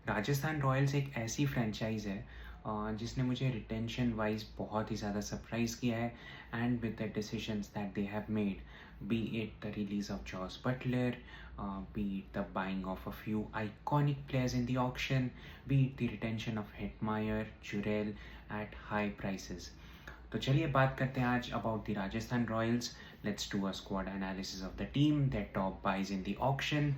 Rajasthan Royals एक ऐसी franchise है जिसने मुझे रिटेंशन वाइज बहुत ही ज़्यादा सरप्राइज़ किया है and with the decisions that they have made, be it the release of Jos Buttler, be it the buying of a few iconic players in the auction, be it the retention of Hetmeyer, Jurel at high prices. तो चलिए बात करते हैं आज about the Rajasthan Royals. Let's do a squad analysis of the team, their top buys in the auction,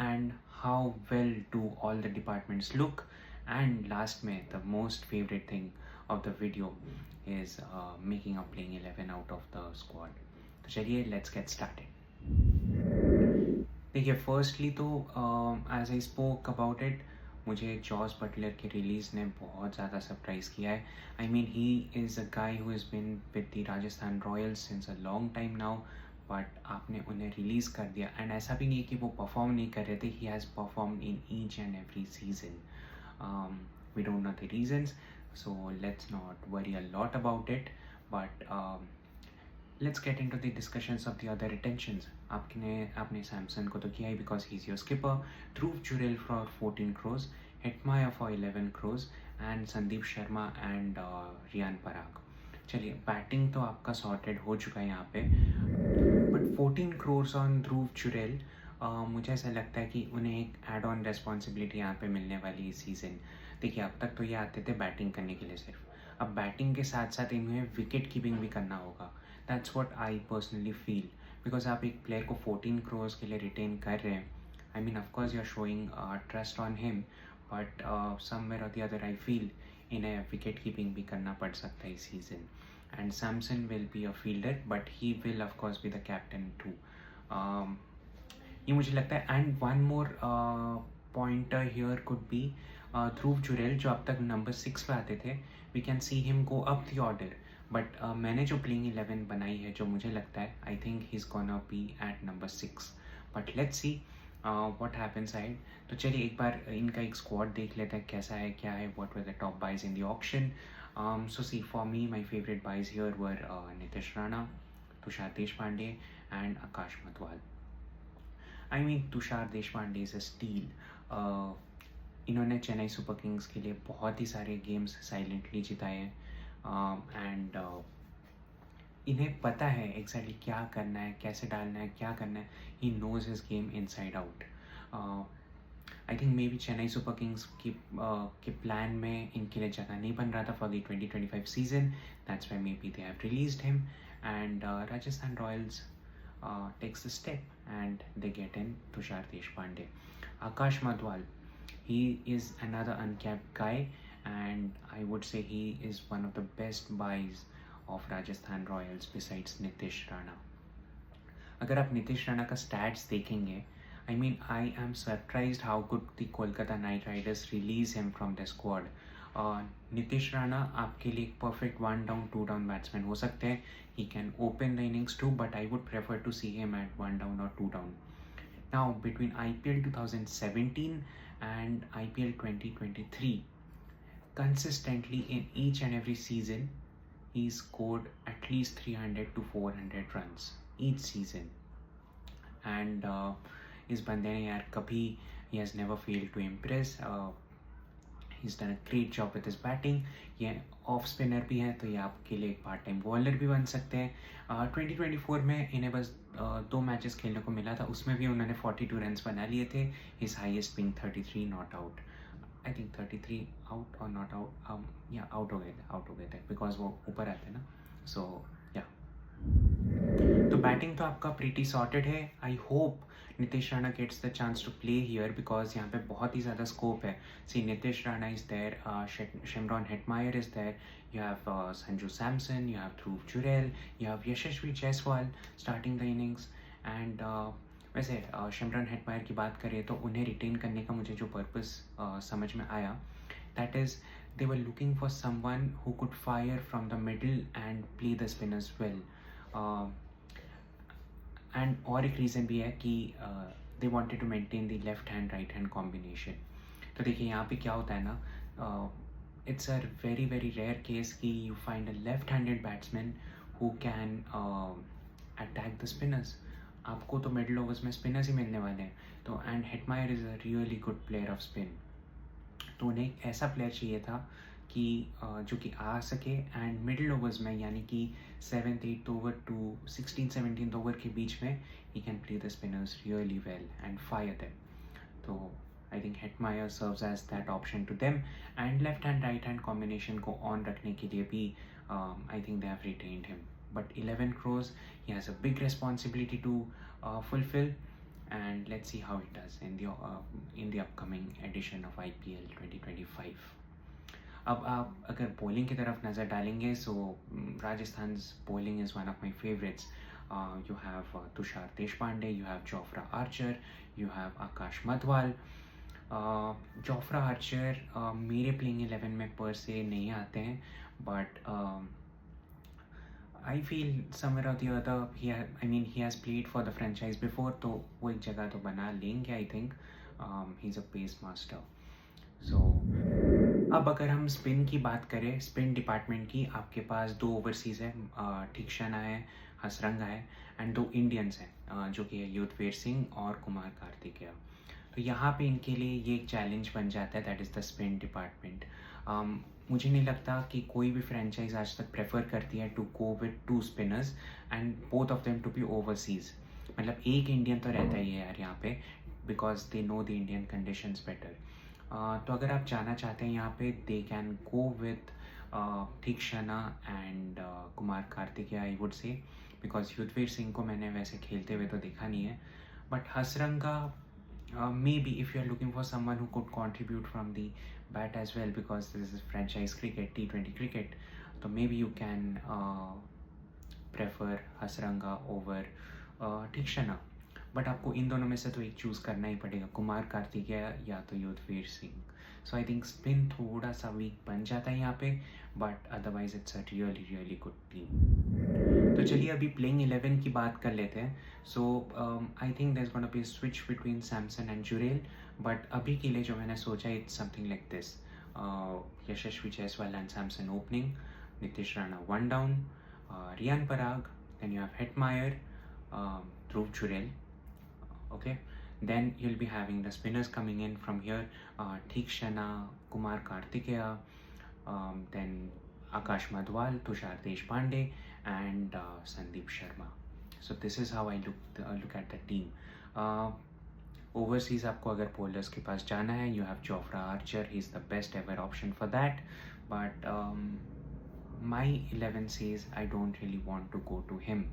and how well do all the departments look. And last में the most favorite thing of the video is making a playing 11 out of the squad. तो चलिए let's get started. देखिए firstly तो as I spoke about it, मुझे Jos Buttler के release ने बहुत ज़्यादा सरप्राइज़ किया है. I mean he is a guy who is been with the Rajasthan Royals since a long time now, but आपने उन्हें रिलीज़ कर दिया. एंड ऐसा भी नहीं है कि वो परफॉर्म नहीं कर रहे थे, he has perform in each and every season. We don't know the reasons, so let's not worry a lot about it. But let's get into the discussions of the other retentions. आपने सैमसन को तो किया ही because he's your skipper. Dhruv Jurel for 14 crores, Hetmaya for 11 crores and Sandeep Sharma and Riyan Parag. चलिए batting तो आपका sorted हो चुका है यहाँ पे, बट 14 crores ऑन ध्रुव जुरेल, मुझे ऐसा लगता है कि उन्हें एक एड ऑन रेस्पॉन्सिबिलिटी यहाँ पे मिलने वाली है सीज़न. देखिए अब तक तो ये आते थे बैटिंग करने के लिए सिर्फ, अब बैटिंग के साथ साथ इन्हें विकेट कीपिंग भी करना होगा. That's what I personally feel, because आप एक प्लेयर को 14 crores के लिए रिटेन कर रहे हैं. I mean of course you are showing trust on him, but somewhere or the other I feel इन्हें विकेट कीपिंग भी करना पड़ सकता है इस season. And Samson will be a fielder but he will of course be the captain too. ये मुझे लगता है. And one more pointer here could be Dhruv Jurel, जो अब तक नंबर 6 पे आते थे. We can see him go up the order, but मैंने जो प्लेइंग 11 बनाई है, जो मुझे लगता है, I think he is gonna be at number 6. But let's see what happens side. तो चलिए एक बार इनका एक स्क्वाड देख लेते हैं कैसा है क्या है. What were the top buys in the auction. So see for me my favourite buys here were Nitish Rana, Tushar Deshpande and Akash Madhwal. I mean Tushar Deshpande is a steal. इन्होंने चेन्नई सुपर किंग्स के लिए बहुत ही सारे गेम्स साइलेंटली जिताए हैं. एंड इन्हें पता है एग्जैक्टली क्या करना है, कैसे डालना है, क्या करना है. He knows his game inside out. I think maybe Chennai Super Kings के प्लान में इनके लिए जगह नहीं बन रहा था for the 2025 season. That's why maybe they have released him. And Rajasthan Royals takes the step and they get in Tushar Deshpande. Akash Madhwal, he is another uncapped guy and I would say he is one of the best buys of Rajasthan Royals besides Nitish Rana. अगर आप नीतीश राणा का stats देखेंगे, I mean I am surprised how good the Kolkata night Riders release him from the squad. Nitish Rana आपके लिए एक perfect 1 down 2 down batsman हो सकते हैं. He can open the innings too, but I would prefer to see him at 1 down और 2 down. Now between IPL 2017 and IPL 2023, consistently in each and every season he scored at least 300 to 400 runs each season. And इस बंदे ने यार कभी, he has never failed to impress. He's done a great job with his batting. ये off spinner भी हैं, तो ये आपके लिए एक पार्ट टाइम बॉलर भी बन सकते हैं. 2024 में इन्हें बस 2 मैचेस खेलने को मिला था, उसमें भी उन्होंने 42 रन्स बना लिए थे. His highest being 33 not out. I think 33 out और नॉट आउट, या आउट हो गए थे बिकॉज वो ऊपर आते हैं ना. सो या तो बैटिंग तो आपका प्रीटी सॉर्टेड है. I hope Nitish Rana gets the chance to play here because यहाँ पे बहुत ही ज़्यादा स्कोप है. See Nitish Rana is there, Shimron Hetmyer is there, you have Sanju Samson, you have Dhruv Jurel, you have Yashasvi Jaiswal starting the innings. And वैसे शिमरॉन हेटमायर की बात करें तो उन्हें रिटेन करने का मुझे जो पर्पस समझ में आया, that is they were looking for someone who could fire from the middle and play the spinners well. And और एक रीज़न भी है कि they wanted to maintain the left hand right hand combination. तो देखिए यहाँ पे क्या होता है ना, it's a very very rare case कि you find a left handed batsman who can attack the spinners. आपको तो मिडिल ओवर्स में स्पिनर्स ही मिलने वाले हैं। तो and Hetmyer is a really good player of spin. तो उन्हें एक ऐसा प्लेयर चाहिए था कि जो कि आ सके एंड मिडिल ओवर्स में, यानी कि 7th-8th over to 16th-17th over के बीच में ही can play the spinners really well and fire them. तो I think Hetmyer serves as that option to them. And left hand right hand combination को on रखने के लिए भी I think they have retained him. But 11 crores, he has a big responsibility to fulfill, and let's see how it does in the upcoming edition of IPL 2025. अब आप अगर bowling की तरफ नज़र डालेंगे, so Rajasthan bowling is one of my favourites. You have Tushar Deshpande, you have Jofra Archer, you have Akash Madhwal. Jofra Archer मेरे playing 11 में पर से नहीं आते हैं, but I feel somewhere or the other he has played for the franchise before, तो वो एक जगह तो बना लेंगे I think. he's a pace master. So अब अगर हम स्पिन की बात करें, स्पिन डिपार्टमेंट की, आपके पास 2 ओवरसीज़ है, ठीकशना है, हसरंगा है, एंड 2 इंडियंस हैं जो कि है युद्धवीर सिंह और कुमार कार्तिकेय। तो यहाँ पे इनके लिए ये एक चैलेंज बन जाता है, that is the spin department. मुझे नहीं लगता कि कोई भी फ्रेंचाइज आज तक प्रेफर करती है to go with 2 spinners and both of them to be overseas. मतलब एक इंडियन तो रहता ही है यार यहाँ पे, because they know the Indian conditions better. तो अगर आप जाना चाहते हैं यहाँ पे, they can go with Theekshana and Kumar Kartikeya I would say, because Yudhvir Singh को मैंने वैसे खेलते हुए तो देखा नहीं है। But Hasaranga, maybe if you're looking for someone who could contribute from the bat as well, because this is franchise cricket, T20 cricket, so maybe you can prefer Hasranga over Thikshana। But आपको इन दोनों में से तो एक choose करना ही पड़ेगा, कुमार कार्तिकेय या तो युद्धवीर सिंह। सो आई थिंक स्पिन थोड़ा सा वीक बन जाता है यहाँ पे, but otherwise it's a really really good team. तो चलिए अभी प्लेइंग 11 की बात कर लेते हैं। So I think there is gonna be switch between Samson and Jurel, but अभी के लिए जो मैंने सोचा, it's something like this: Yashasvi Jaiswal and Samson opening, Nitish Rana 1 down, Riyan Parag, then you have Hetmyer, Dhruv Jurel. Okay, then you'll be having the spinners coming in from here: Thikshana, Kumar Kartikeya, then Akash Madhwal, Tushar Deshpande, and Sandeep Sharma. So this is how I look at the team. Overseas आपको अगर bowlers के पास जाना है, you have Jofra Archer, he's the best ever option for that, but my 11 says I don't really want to go to him.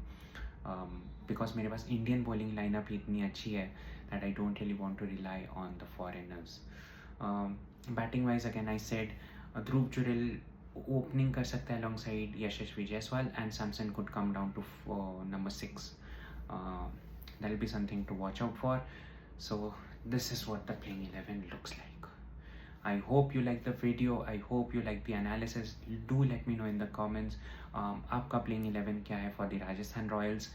Because मेरे पास Indian bowling lineup ही इतनी अच्छी है that I don't really want to rely on the foreigners. Batting wise again I said Dhruv Jurel ओपनिंग कर सकता है alongside Yashasvi Jaiswal, and Samson could come down to number 6। That will be something to watch out for. So this is what the playing 11 looks like. I hope you like the video. I hope you like the analysis. Do let me know in the comments. आपका playing 11 क्या है for the Rajasthan Royals?